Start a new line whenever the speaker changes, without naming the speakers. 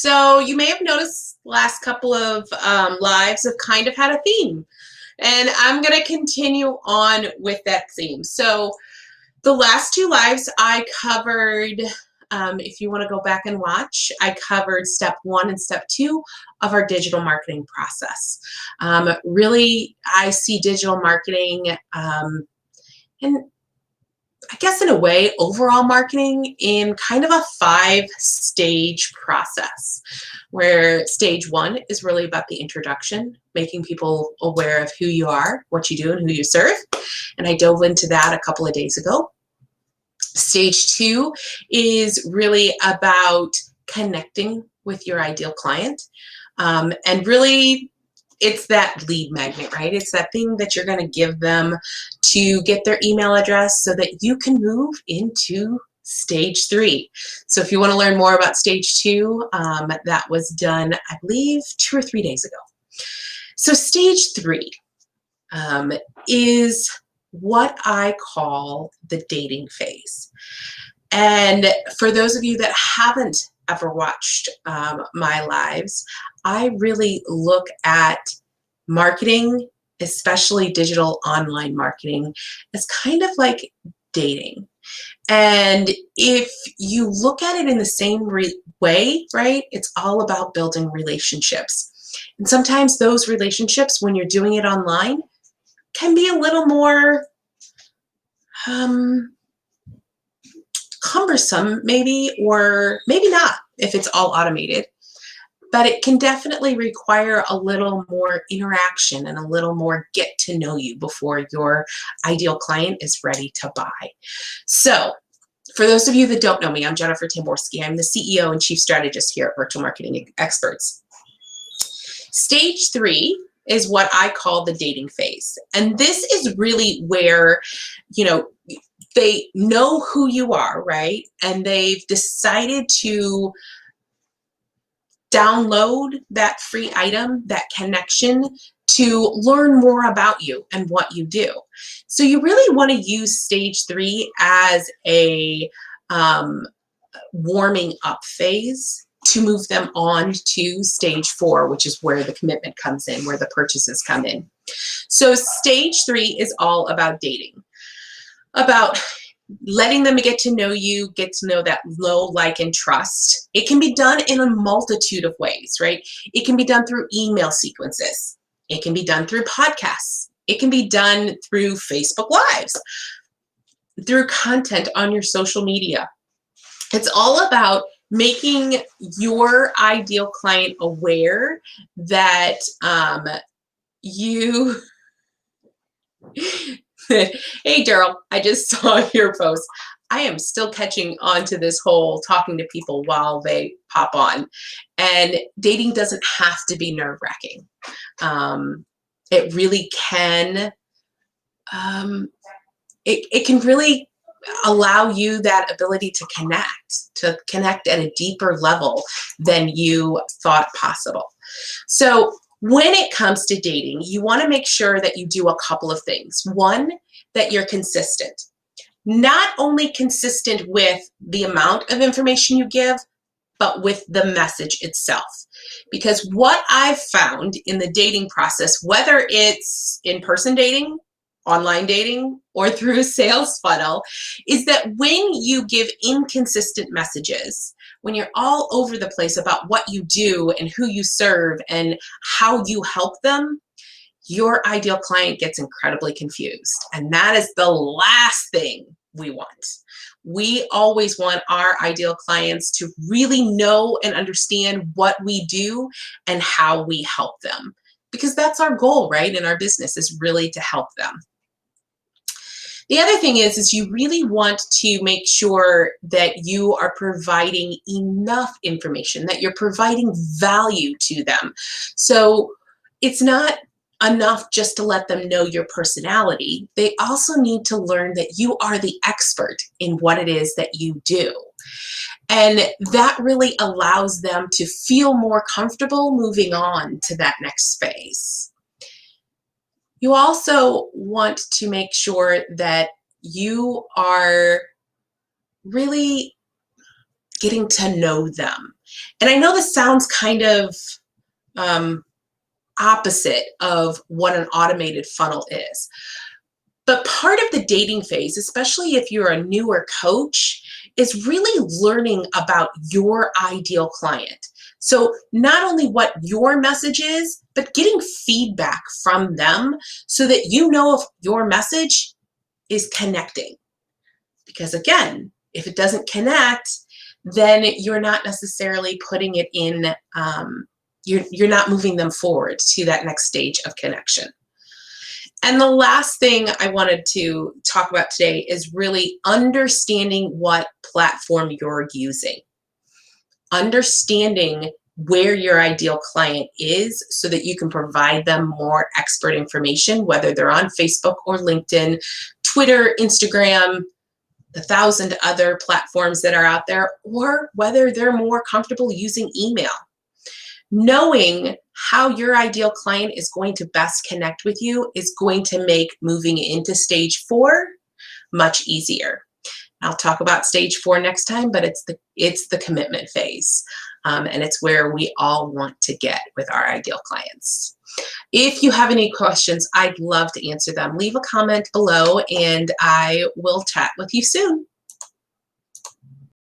So you may have noticed the last couple of lives have kind of had a theme, and I'm going to continue on with that theme. So the last two lives I covered, if you want to go back and watch, I covered step 1 and step 2 of our digital marketing process. Really, I see digital marketing and I guess in a way, overall marketing in kind of a 5-stage process, where stage 1 is really about the introduction, making people aware of who you are, what you do, and who you serve. And I dove into that a couple of days ago. Stage 2 is really about connecting with your ideal client. And really, it's that lead magnet, right? It's that thing that you're going to give them to get their email address so that you can move into stage 3. So if you want to learn more about stage 2, that was done, I believe, 2 or 3 days ago. So stage 3 is what I call the dating phase. And for those of you that haven't ever watched my lives, I really look at marketing, especially digital online marketing, as kind of like dating. And if you look at it in the same way, right, it's all about building relationships. And sometimes those relationships, when you're doing it online, can be a little more cumbersome, maybe, or maybe not if it's all automated. But it can definitely require a little more interaction and a little more get to know you before your ideal client is ready to buy. So for those of you that don't know me, I'm Jennifer Tamborski. I'm the CEO and Chief Strategist here at Virtual Marketing Experts. Stage 3 is what I call the dating phase. And this is really where, they know who you are, right? And they've decided to download that free item, that connection, to learn more about you and what you do. So you really want to use stage 3 as a warming up phase to move them on to stage 4, which is where the commitment comes in, where the purchases come in. So stage 3 is all about dating, about letting them get to know you, get to know that know, like, and trust. It can be done in a multitude of ways, right? It can be done through email sequences. It can be done through podcasts. It can be done through Facebook Lives, through content on your social media. It's all about making your ideal client aware that you... Hey, Daryl, I just saw your post. I am still catching on to this whole talking to people while they pop on. And dating doesn't have to be nerve-wracking. It really can, it can really allow you that ability to connect at a deeper level than you thought possible. So when it comes to dating, you want to make sure that you do a couple of things. One, that you're consistent. Not only consistent with the amount of information you give, but with the message itself. Because what I've found in the dating process, whether it's in-person dating, online dating, or through a sales funnel, is that when you give inconsistent messages, when you're all over the place about what you do and who you serve and how you help them, your ideal client gets incredibly confused. And that is the last thing we want. We always want our ideal clients to really know and understand what we do and how we help them. Because that's our goal, right, in our business, is really to help them. The other thing is you really want to make sure that you are providing enough information, that you're providing value to them. So it's not enough just to let them know your personality. They also need to learn that you are the expert in what it is that you do. And that really allows them to feel more comfortable moving on to that next phase. You also want to make sure that you are really getting to know them. And I know this sounds kind of opposite of what an automated funnel is. But part of the dating phase, especially if you're a newer coach, is really learning about your ideal client. So not only what your message is, but getting feedback from them so that you know if your message is connecting. Because again, if it doesn't connect, then you're not necessarily putting it in, you're not moving them forward to that next stage of connection. And the last thing I wanted to talk about today is really understanding what platform you're using. Understanding where your ideal client is so that you can provide them more expert information, whether they're on Facebook or LinkedIn, Twitter, Instagram, the 1,000 other platforms that are out there, or whether they're more comfortable using email. Knowing how your ideal client is going to best connect with you is going to make moving into stage 4 much easier. I'll talk about stage 4 next time, but it's the commitment phase. And it's where we all want to get with our ideal clients. If you have any questions, I'd love to answer them. Leave a comment below and I will chat with you soon.